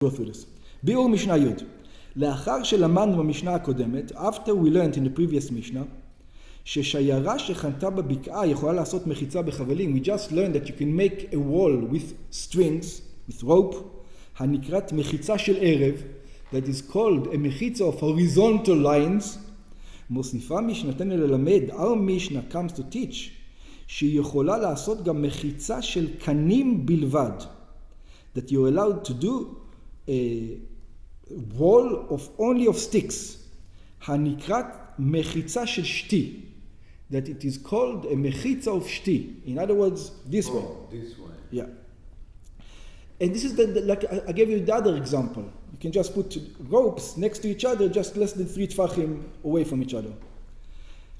go through this. ביאור משנה י' לאחר שלמדנו במשנה הקודמת, after we learned in the previous Mishnah, ששיירה שחנתה בבקעה יכולה לעשות מחיצה בחבלים. We just learned that you can make a wall with strings, with rope, הנקראת מחיצה של ערב, that is called a מחיצה of horizontal lines. מוסיפה משנתנו ללמד, our Mishnah comes to teach, שהיא יכולה לעשות גם מחיצה של קנים בלבד. That you're allowed to do a wall of only of sticks, הנקראת מחיצה של שתי. That it is called a מחיצה of שתי. In other words, this way. This way. Yeah. And this is like I gave you the other example. You can just put ropes next to each other, just less than 3 tfachim away from each other.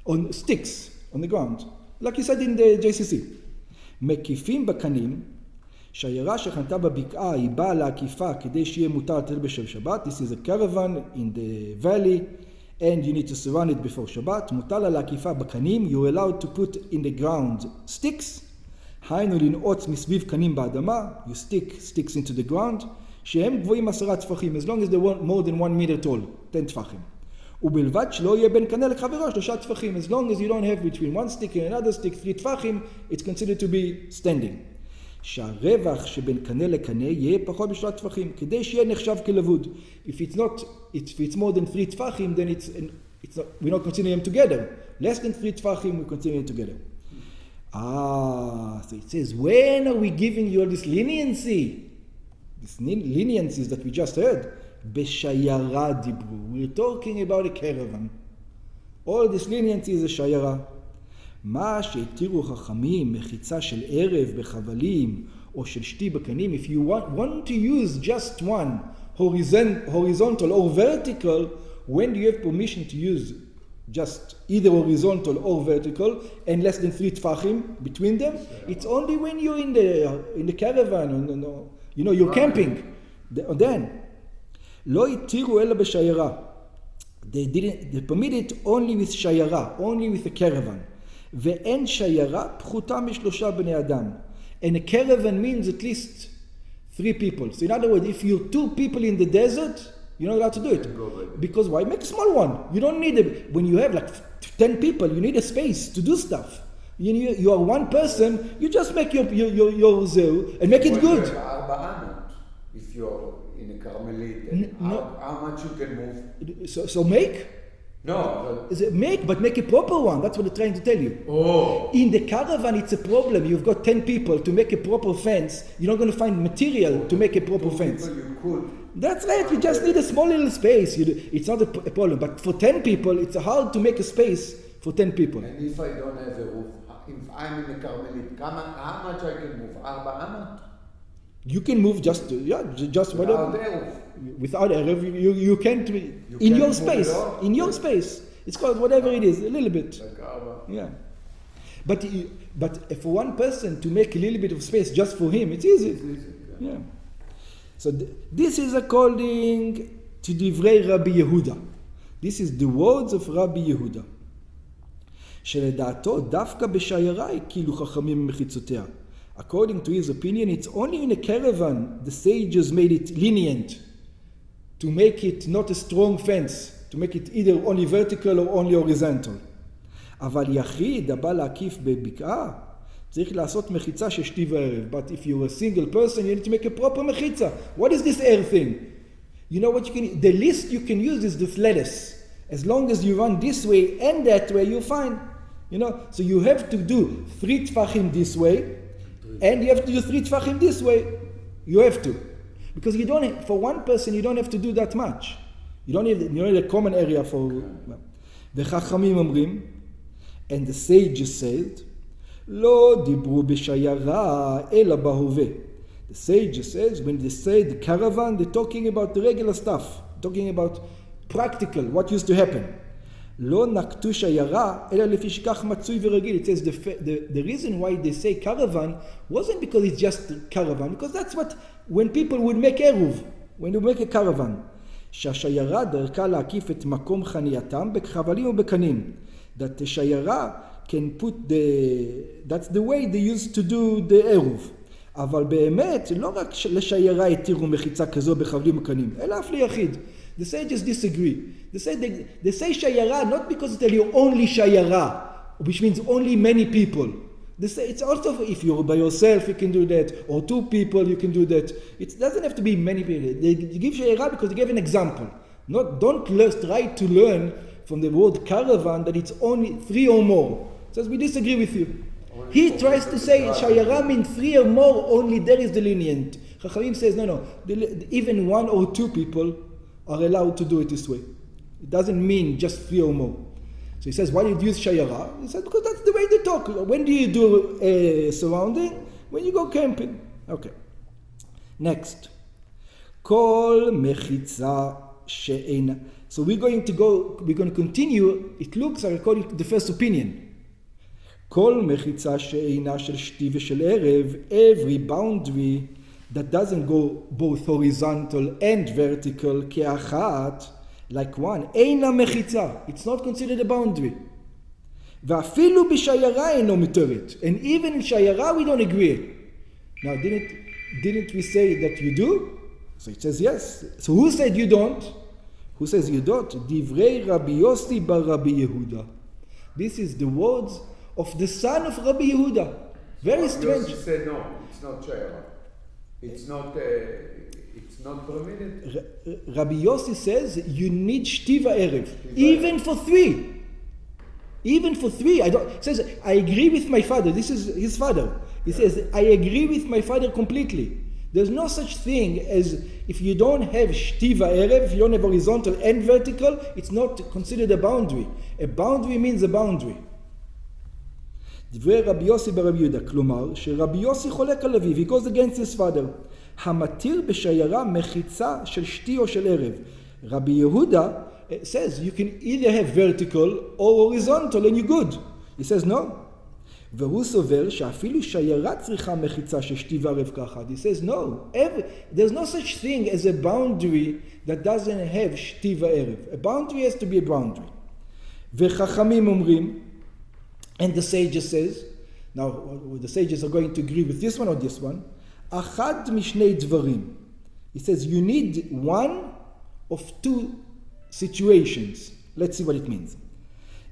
On sticks, on the ground. Like you said in the JCC. מקיפים בקנים, שיירה שחנתה בבקעה היא באה לעקיפה כדי שיהיה מותר לטייל בשל שבת. This is a caravan in the valley and you need to surround it before שבת. מותר לה לעקיפה בקנים. You're allowed to put in the ground sticks. היינו לנעוץ מסביב קנים באדמה. You stick sticks into the ground. שהם גבוהים 10 טפחים. As long as they're more than 1 meter tall. 10 טפחים. ובלבד שלא יהיה בין קנה לחברו 3 טפחים. As long as you don't have between one stick and another stick 3 טפחים, it's considered to be standing. שהרווח שבין קנה לקנה יהיה פחות ב3 טפחים, כדי שיהיה נחשב כלבוד. If it's more than 3 טפחים, then we're not considering them together. Less than 3 טפחים, we consider them together. So it says, when are we giving you all this leniency? This leniencies that we just heard. בשיירה דיברו. We're talking about a caravan. All this leniency is a שיירה. מה שהתירו חכמים, מחיצה של ערב בחבלים, או של שתי בקנים, if you want to use just one, horizontal or vertical, when do you have permission to use just either horizontal or vertical, and less than 3 tfachim between them? It's only when you're in the caravan, you're camping. Then, לא התירו אלא בשיירה. They permitted only with שיירה, only with a caravan. ואין שיירה פחותה מ3 בני אדם. And a caravan means at least 3 people. So in other words, if you're 2 people in the desert, you're not allowed to do it. Because why? Make a small one. You don't need it. When you have like 10 people, you need a space to do stuff. You are 1 person, you just make your zoo and make it good. If you're in a Carmelite, how much you can move? So make? No. But make a proper one. That's what they're trying to tell you. Oh. In the caravan, it's a problem. You've got 10 people to make a proper fence. You're not going to find material to make a proper fence. You could. That's right. You just need a small little space. It's not a problem. But for 10 people, it's hard to make a space for 10 people. And if I don't have a roof, if I'm in a Carmelite, how much I can move? 400? You can move just whatever. Without Erev, you can't. In your space. In your space. It's called whatever it is, a little bit. Yeah. But for 1 person to make a little bit of space just for him, it's easy. Yeah. So this is according to Divrei Rabbi Yehuda. This is the words of Rabbi Yehuda. שלדעתו דווקא בשיירה כאילו חכמים מחיצותיה. According to his opinion, it's only in a caravan the sages made it lenient to make it not a strong fence, to make it either only vertical or only horizontal. אבל יחיד הבא להקיף בבקעה, צריך לעשות מחיצה של שתי וערב. But if you're a single person, you need to make a proper מחיצה. What is this air thing? You know what the least you can use is this lettuce. As long as you run this way and that way, you're fine. So you have to do 3 tfachim this way, and you have to do 3 tfachim this way. You have to. Because for 1 person, you don't have to do that much. You don't need a common area for... וחכמים אומרים, and the sages said, לא דיברו בשיירה אלא בהווה. The sages says, when they say the caravan, they're talking about the regular stuff. Talking about practical, what used to happen. לא נקטו שיירה, אלא לפי שכך מצוי ורגיל. It says the reason why they say caravan wasn't because it's just caravan, because that's what, when people would make Eruv, when you make a caravan, שהשיירה דרכה להקיף את מקום חנייתם בחבלים ובקנים. That the שיירה can put that's the way they used to do the Eruv. אבל באמת, לא רק לשיירה התירו מחיצה כזו בחבלים הקנים, אלא אף ליחיד. The sages disagree. They say shayara not because they tell you only shayara, which means only many people. They say it's also if you're by yourself you can do that, or two people you can do that. It doesn't have to be many people. They give shayara because they give an example. Don't try to learn from the word caravan that it's only 3 or more. It says we disagree with you. He tries to say shayara means 3 or more, only there is the lenient. Chachamim says no. Even 1 or 2 people are allowed to do it this way. It doesn't mean just 3 or more. So he says, why do you use shayara? He says, because that's the way they talk. When do you do surrounding? When you go camping. Okay. Next. Kol mechitza she'ena. So we're going to continue. It looks like according to the first opinion. Kol mechitza she'ena shel shti v'shel erev. Every boundary that doesn't go both horizontal and vertical, ke'achat, like one, eina mechitza. It's not considered a boundary. Va'afilu b'shayara eino muteret. And even in shayara we don't agree. Now, didn't we say that you do? So it says yes. So who said you don't? Who says you don't? Divrei Rabbi Yossi bar Rabbi Yehuda. This is the words of the son of Rabbi Yehuda. Very strange. Yossi said no, it's not shayara. It's not permitted. Rabbi Yossi says you need shtiva erev, even for 3. Even for 3. He says, I agree with my father. This is his father. He says, I agree with my father completely. There's no such thing as if you don't have shtiva erev, if you don't have horizontal and vertical, it's not considered a boundary. A boundary means a boundary. דברי רבי יוסי ברבי יהודה, כלומר, שרבי יוסי חולק על אביו, he goes against his father, המתיר בשיירה מחיצה של שתי או של ערב. רבי יהודה says, you can either have vertical or horizontal and you're good. He says, no. והוא סובר שאפילו שיירה צריכה מחיצה של שתי וערב כאחד. He says, no. There's no such thing as a boundary that doesn't have שתי וערב. A boundary has to be a boundary. וחכמים אומרים, and the sages says, now the sages are going to agree with this one or this one, אחד משני דברים. He says you need one of 2 situations. Let's see what it means.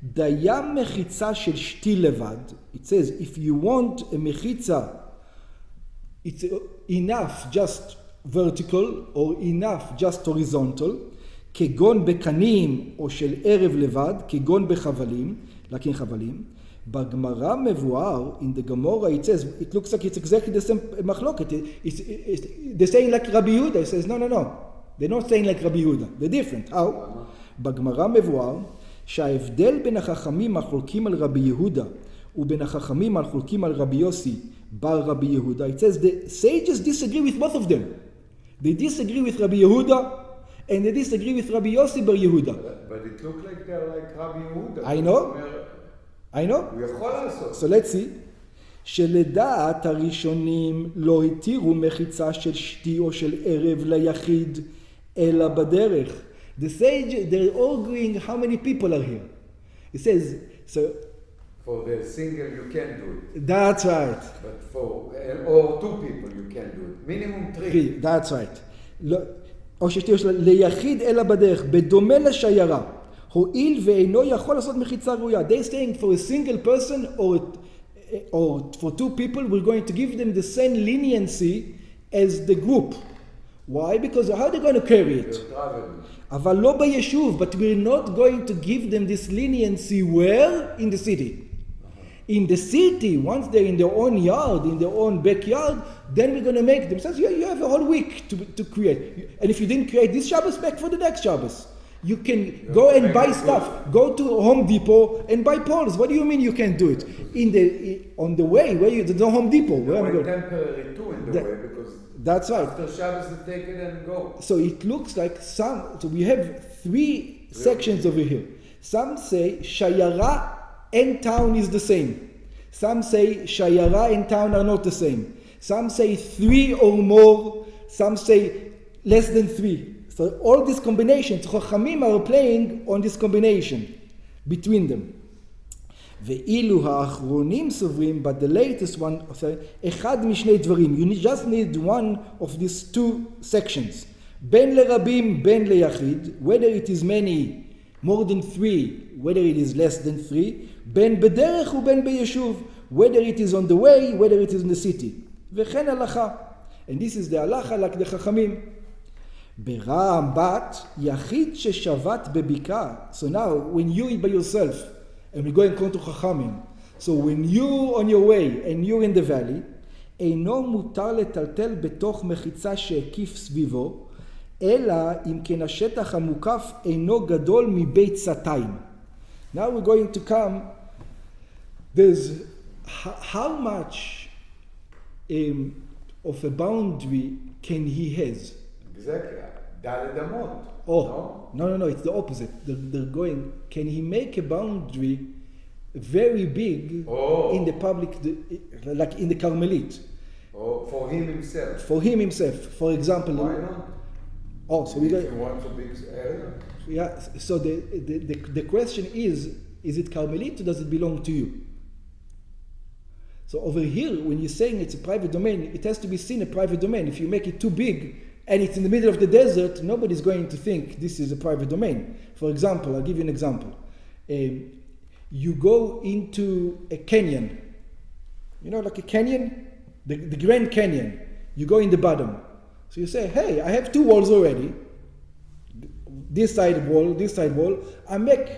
דיה מחיצה של שתי לבד. It says if you want a מחיצה, it's enough just vertical or enough just horizontal, כגון בקנים או של ערב לבד, כגון בחבלים, להכין חבלים. בגמרא מבואר, in the Gemara, it says, it looks like it's exactly the same מחלוקת. They're saying like Rabbi Yehuda. He says, no. They're not saying like Rabbi Yehuda. They're different. How? בגמרא מבואר, שההבדל בין החכמים החולקים על רבי יהודה, ובין החכמים החולקים על רבי יוסי, בר רבי יהודה. It says the sages disagree with both of them. They disagree with Rabbi Yehuda, and they disagree with Rabbi Yossi bar Yehuda. But it looks like they're like Rabbi Yehuda. I know. הוא יכול לעשות. So let's see. שלדעת הראשונים לא התירו מחיצה של שתי או של ערב ליחיד, אלא בדרך. The sage, they're arguing how many people are here. It says, so... For the single you can do it. That's right. But for, or 2 people you can do it. Minimum 3. That's right. או ששתי או של ליחיד אלא בדרך, בדומה לשיירה. הואיל ואינו יכול לעשות מחיצה ראויה. They're saying for a single person or for 2 people, we're going to give them the same leniency as the group. Why? Because how are they going to carry it? אבל לא ביישוב, but we're not going to give them this leniency where? In the city. In the city, once they're in their own yard, in their own backyard, then we're going to make them. So you have a whole week to create. And if you didn't create this Shabbos, back for the next Shabbos. You can go and buy stuff. Go to Home Depot and buy poles. What do you mean you can't do it? On the way, where there's no Home Depot. Temporary too in the way, because that's right. After Shabbos they take it and go. So it looks like so we have 3 sections over here. Some say Shayara and town is the same. Some say Shayara and town are not the same. Some say 3 or more. Some say less than 3. So all these combinations, Chachamim are playing on this combination between them. ואילו האחרונים סוברים, but the latest one, אחד משני דברים, you just need one of these two sections, בין לרבים, בין ליחיד, whether it is many, more than three, whether it is less than three, בין בדרך ובין ביישוב, whether it is on the way, whether it is in the city. וכן הלכה. And this is the halacha like the חכמים. ברעם בת, יחיד ששבת בבקעה. So now, when you by yourself, and we go and come to חכמים, so when you on your way, and you're in the valley, אינו מותר לטלטל בתוך מחיצה שהקיף סביבו, אלא אם כן השטח המוקף אינו גדול מבית סתיים. Now we're going to come, there's how much of a boundary can he has? Exactly. דלת אמות. Oh, no, it's the opposite. They're going, can he make a boundary very big in the public, like in the Carmelite? Oh, for him himself. For him himself. For example. Why not? Oh, so we got. If he wants a big area. Yeah. So the question is it Carmelite or does it belong to you? So over here, when you're saying it's a private domain, it has to be seen a private domain. If you make it too big and it's in the middle of the desert, nobody's going to think this is a private domain. For example, I'll give you an example. You go into a canyon. You know, like a canyon, the Grand Canyon. You go in the bottom. So you say, hey, I have two walls already. This side wall. I make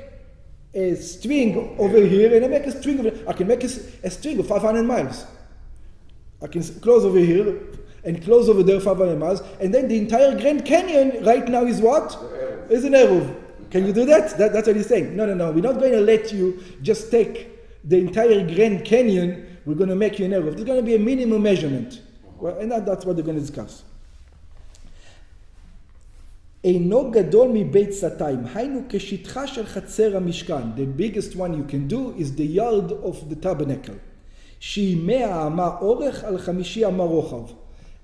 a string over here, and I make a string over. I can make a string of 500 miles. I can close over here and close over there 500 miles, and then the entire Grand Canyon right now is what? Is an Eruv. Can you do that? That's what he's saying. No. We're not going to let you just take the entire Grand Canyon. We're going to make you an Eruv. There's going to be a minimum measurement. Well, and that's what they're going to discuss. אינו גדול מבית סתיים, היינו כשטחה של חצר המשכן. The biggest one you can do is the yard of the tabernacle. שהיא 100 אמה אורך על 50 אמה רוחב.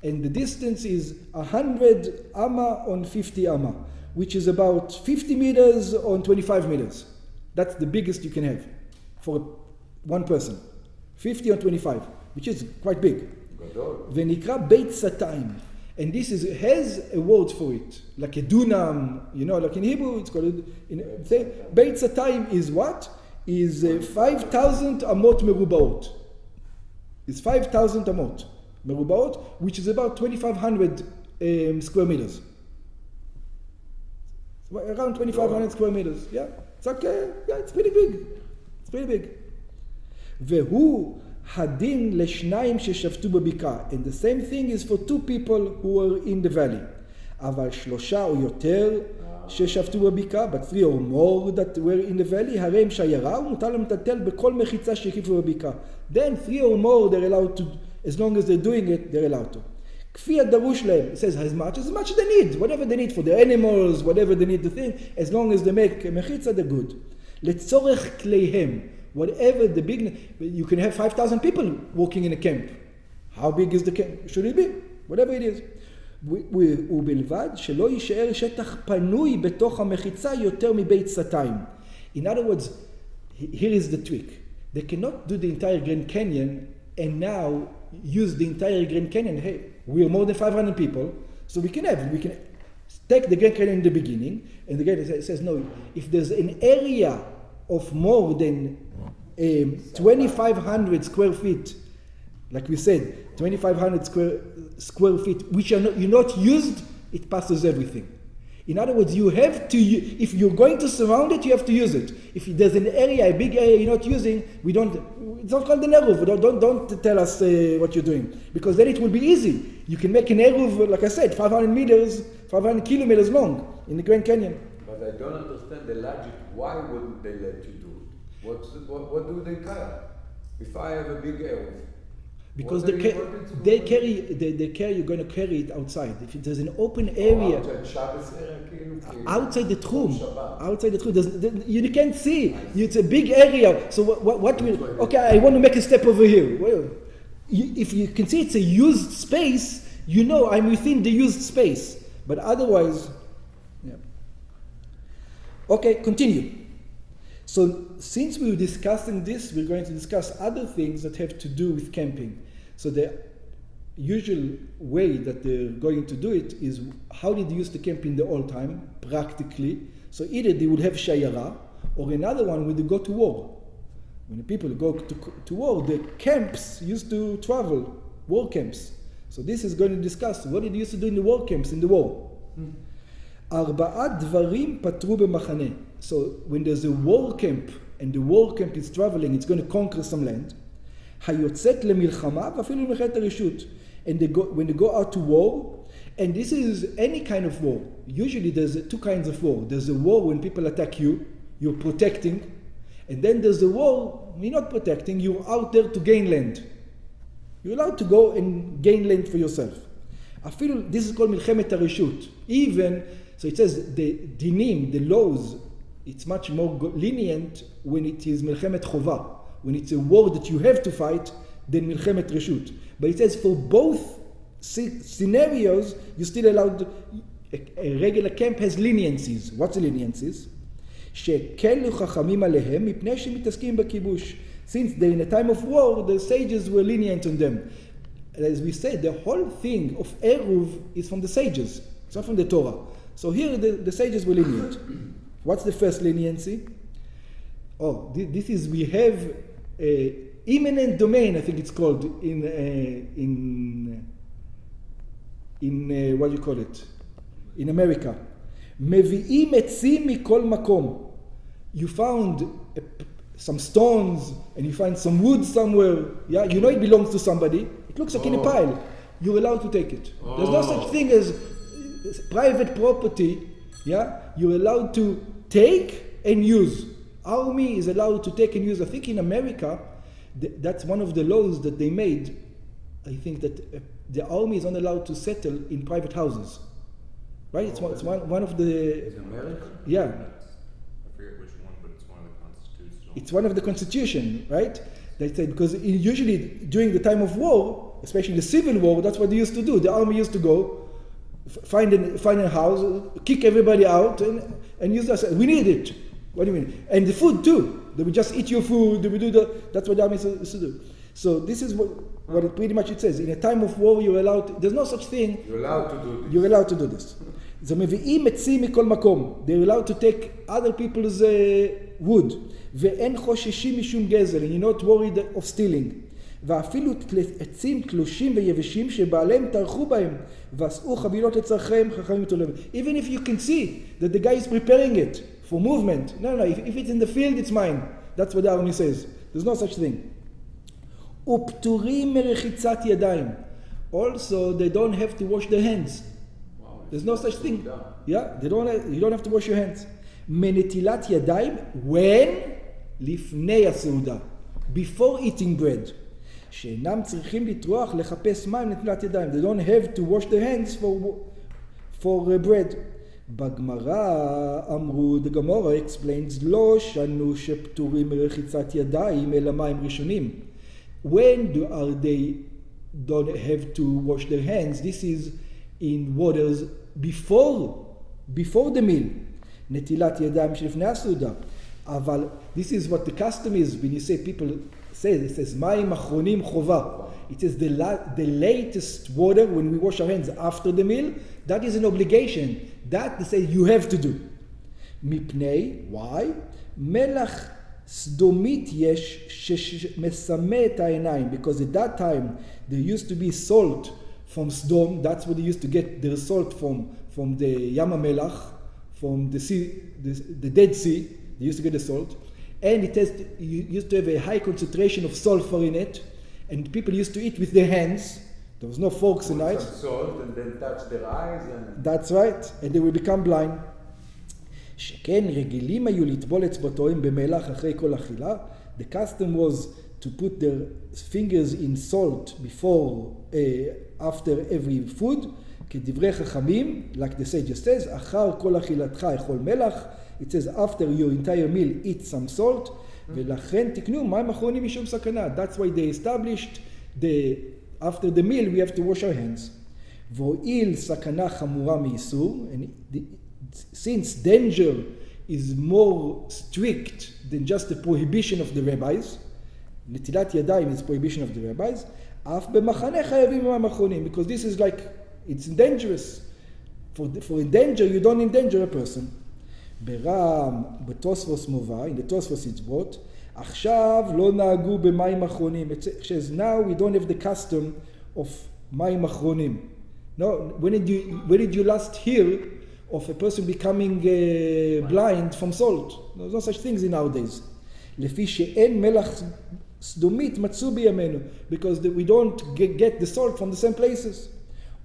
And the distance is 100 אמה on 50 אמה, which is about 50 meters on 25 meters. That's the biggest you can have for one person. 50 on 25, which is quite big. גדול. ונקרא בית סתיים. And this has a word for it, like a dunam, like in Hebrew it's called, Beit Satayim is what? Is 5,000 amot merubaot. It's 5,000 amot merubaot, which is about 2,500 square meters. Around 2,500 square meters, yeah. It's okay, yeah, it's pretty big. והוא הדין לשניים ששפטו בבקעה. And the same thing is for two people who were in the valley. אבל שלושה או יותר ששפטו בבקעה, but three or more that were in the valley, הרי הם שיירה ומותר להם לטלטל בכל מחיצה שהקיפו בבקעה. Then 3 or more they're allowed to, as long as they're doing it, they're allowed to. כפי הדרוש להם, it says as much as they need, whatever they need for their animals, whatever they need to think, as long as they make מחיצה, they're good. לצורך כליהם, whatever the big, you can have 5,000 people walking in a camp. How big is the camp? Should it be? Whatever it is. ובלבד שלא יישאר שטח פנוי בתוך המחיצה יותר מבית סתיים. In other words, here is the trick. They cannot do the entire Grand Canyon and now use the entire Grand Canyon. Hey, we are more than 500 people, so we can take the Grand Canyon in the beginning, and the Grand says, no, if there's an area of more than 2,500 square feet, like we said, 2,500 square feet, which are not used, it passes everything. In other words, you have to, if you're going to surround it, you have to use it. If there's an area, a big area you're not using, it's not called an Eruv. Don't tell us what you're doing. Because then it will be easy. You can make an Eruv, like I said, 500 kilometers long in the Grand Canyon. But I don't understand the logic. Why wouldn't they let you do it? What do they care? If I have a big Eruv, because they carry, you're going to carry it outside. If there's an open area, outside the room, you can't see. It's a big area. So what will? Okay, I want to make a step over here. Well, if you can see it's a used space, I'm within the used space. But otherwise, yeah. Okay, continue. So since we were discussing this, we're going to discuss other things that have to do with camping. So the usual way that they're going to do it is how did they used to camp in the old time, practically. So either they would have shayara, or another one when they go to war. When the people go to war, the camps used to travel, war camps. So this is going to discuss what did they used to do in the war camps, in the war. ארבעה דברים פתרו במחנה. So when there's a war camp, and the war camp is traveling, it's going to conquer some land, היוצאת למלחמה ואפילו למלחמת הרשות. And when they go out to war, and this is any kind of war. Usually there's two kinds of war. There's a war when people attack you, you're protecting, and then there's a war, you're not protecting, you're out there to gain land. You're allowed to go and gain land for yourself. אפילו, this is called מלחמת הרשות. Even, so it says the dinim, the laws, it's much more lenient when it is מלחמת חובה. When it's a war that you have to fight, than מלחמת רשות. But it says for both scenarios, you're still allowed, a regular camp has leniencies. What's the leniencies? שהקלו חכמים עליהם מפני שמתעסקים בכיבוש. Since they're in a time of war, the sages were lenient on them. As we said, the whole thing of Eruv is from the sages. It's not from the Torah. So here the sages were lenient. What's the first leniency? Oh, this is, we have imminent domain, I think it's called, in what do you call it? In America. מביאים עצים מכל מקום. You found some stones and you find some wood somewhere. Yeah, you know it belongs to somebody. It looks like in a pile. You're allowed to take it. There's no such thing as private property. Yeah, you're allowed to take and use. Army is allowed to take and use. I think in America, that's one of the laws that they made. I think that the army is not allowed to settle in private houses. Right? It's one of the... Is America? Yeah. I forget which one, but it's one of the constitutions. It's one of the constitution, right? They said, because usually during the time of war, especially the civil war, that's what they used to do. The army used to go, find a house, kick everybody out, and use that. We need it. What do you mean? And the food too. They would just eat your food. They would do that. That's what the army used to do. So this is what it pretty much it says. In a time of war, you're allowed to, there's no such thing. You're allowed to do this. You're allowed to do this. זה מביאים עצים מכל מקום. They're allowed to take other people's wood. ואין חוששים משום גזל. And you're not worried of stealing. ואפילו עצים תלושים ויבשים שבעליהם טרחו בהם. ועשו חבילות לצרכיהם חכמים מתעולם. Even if you can see that the guy is preparing it for movement. No, if it's in the field, it's mine. That's what the army says. There's no such thing. ופטורים מרחיצת ידיים. Also, they don't have to wash their hands. There's no such thing. Yeah, you don't have to wash your hands. מנטילת ידיים, when? לפני הסעודה. Before eating bread. שאינם צריכים לטרוח לחפש מים לנטילת ידיים. They don't have to wash their hands for bread. בגמרא אמרו, the Gemara explains, לא שנו שפטורים מרחיצת ידיים אלא מים ראשונים. When are they don't have to wash their hands? This is in waters before the meal. נטילת ידיים שלפני הסעודה. אבל this is what the custom is when you say, people say, it says מים אחרונים חובה. It says the latest water when we wash our hands after the meal, that is an obligation. That they say you have to do. מפני, why? מלח סדומית יש שמסמא את העיניים, because at that time there used to be salt from Sdom. That's where they used to get their salt from the Yam HaMelach, from the sea, the Dead Sea. They used to get the salt, and it used to have a high concentration of sulfur in it, and people used to eat with their hands. There was no forks and knives. Some salt and then touch their eyes. That's right, and they will become blind. שכן רגילים היו לטבול אצבעותיהם במלח אחרי כל אכילה. The custom was to put their fingers in salt after every food. כדברי חכמים, like the sage says, אחר כל אכילתך אכול מלח. It says after your entire meal eat some salt. ולכן תקנו מים אחרונים משום סכנה. That's why they established after the meal we have to wash our hands. והואיל סכנה חמורה מאיסור, since danger is more strict than just the prohibition of the rabbis. נטילת ידיים is prohibition of the rabbis. אף במחנה חייבים מים אחרונים, because this is like, it's dangerous. For endanger, you don't endanger a person. ברם, בתוספוס מובא, in the Tosfos it's brought, עכשיו לא נהגו במים אחרונים. It says, now we don't have the custom of מים אחרונים. No, when did you last hear of a person becoming blind from salt? There's no such things in nowadays. לפי שאין מלח סדומית מצאו בימינו, because we don't get the salt from the same places.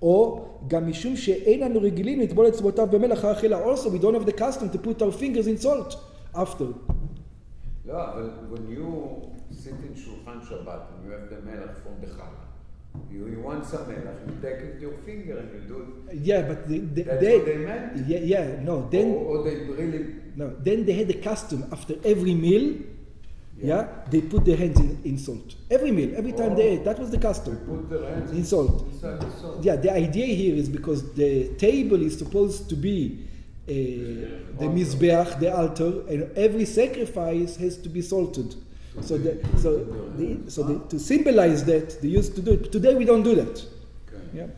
או גם משום שאין לנו רגילים לטבול אצבעותיו במלח האכילה. Also, we don't have the custom to put our fingers in salt after. לא, אבל when you sit in שולחן שבת and you have the מלח from the challah, you want some מלח, you take it with your finger and you do it. Yeah, but that's what they meant? Yeah, no. Then, or they really... No, then they had the custom after every meal, they put their hands in salt. Every meal, every time they ate, that was the custom. They put their hands in salt. Inside the salt. Yeah, the idea here is because the table is supposed to be the mizbeach, the altar, and every sacrifice has to be salted. To symbolize that, they used to do it. Today we don't do that. Okay. Yeah.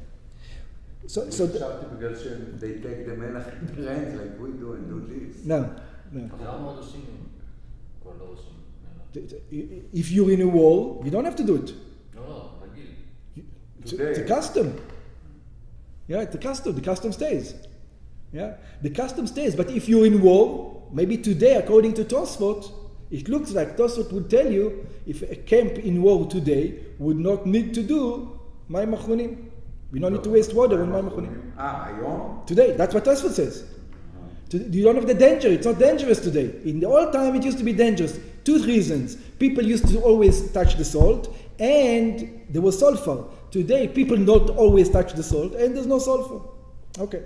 חשבתי בגלל they take the מלח in their hands like we do and do this. No. למה עוד עושים? כבר לא עושים. If you're in a war, you don't have to do it. לא, רגיל. It's a custom. Yeah, it's a custom. The custom stays. Yeah, the custom stays. But if you're in war, maybe today, according to Tosfot, it looks like Tosfot would tell you if a camp in war today would not need to do מים אחרונים. We don't need to waste water on מים אחרונים. היום? Today, that's what Tosfot says. You don't have the danger. It's not dangerous today. In the old time, it used to be dangerous. Two reasons. People used to always touch the salt, and there was sulfur. Today, people not always touch the salt, and there's no sulfur. Okay.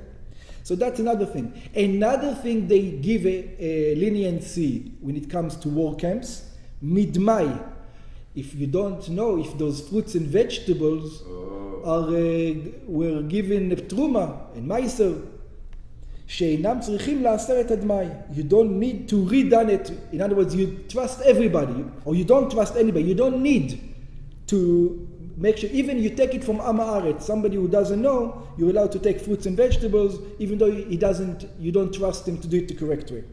So that's another thing. Another thing they give a leniency when it comes to war camps, midmai. If you don't know if those fruits and vegetables were given truma and meiser, שאינם צריכים לעשרת הדמai. You don't need to redone it. In other words, you trust everybody, or you don't trust anybody. You don't need to make sure, even you take it from Am Haaretz, somebody who doesn't know, you're allowed to take fruits and vegetables, even though you don't trust him to do it the correct way.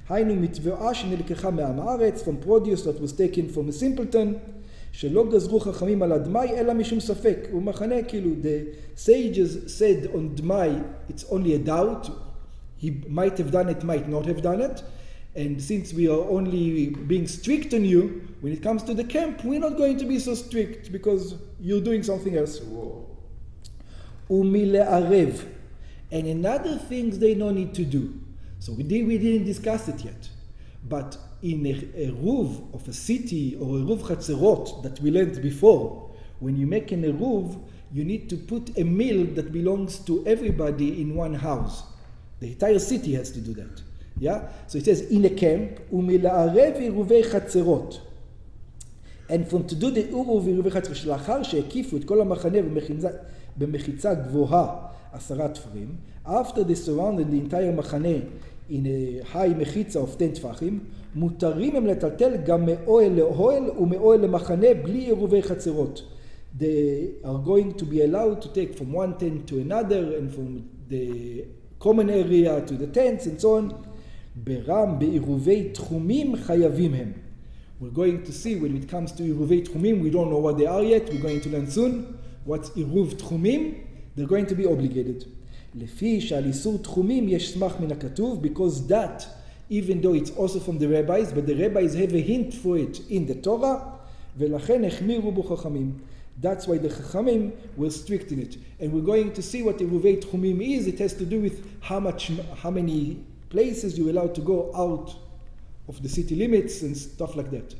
היינו מתבואה שנלקחה מעם הארץ, from produce that was taken from a simpleton, שלא גזרו חכמים על הדמai, אלא משום ספק. ומחנה, כאילו, the sages said on דמai, it's only a doubt. He might have done it, might not have done it. And since we are only being strict on you, when it comes to the camp, we're not going to be so strict because you're doing something else. ומלערב. And another thing they don't need to do. So we didn't discuss it yet. But in a eruv of a city or eruv chatzerot that we learned before, when you make an eruv, you need to put a meal that belongs to everybody in one house. The entire city has to do that. Yeah? So it says, in a camp, ומלערב עירובי חצרות. And from to do the עירוב עירובי חצרות, שלאחר שהקיפו את כל המחנה במחיצה גבוהה 10 תפרים, after they surrounded the entire מחנה in a high מחיצה of 10 טפחים, מותרים הם לטלטל גם מאוהל לאוהל ומאוהל למחנה בלי עירובי חצרות. They are going to be allowed to take from one tent to another and from the common area to the tents and so on. ברם בעירובי תחומים חייבים הם. We're going to see when it comes to עירובי תחומים, we don't know what they are yet, we're going to learn soon. What's עירוב תחומים? They're going to be obligated. לפי שעל איסור תחומים יש סמך מן הכתוב, because that, even though it's also from the rabbis, but the rabbis have a hint for it in the Torah, ולכן החמירו בו חכמים. That's why the Chachamim were strict in it. And we're going to see what עירובי תחומים is. It has to do with how many places you're allowed to go out of the city limits and stuff like that.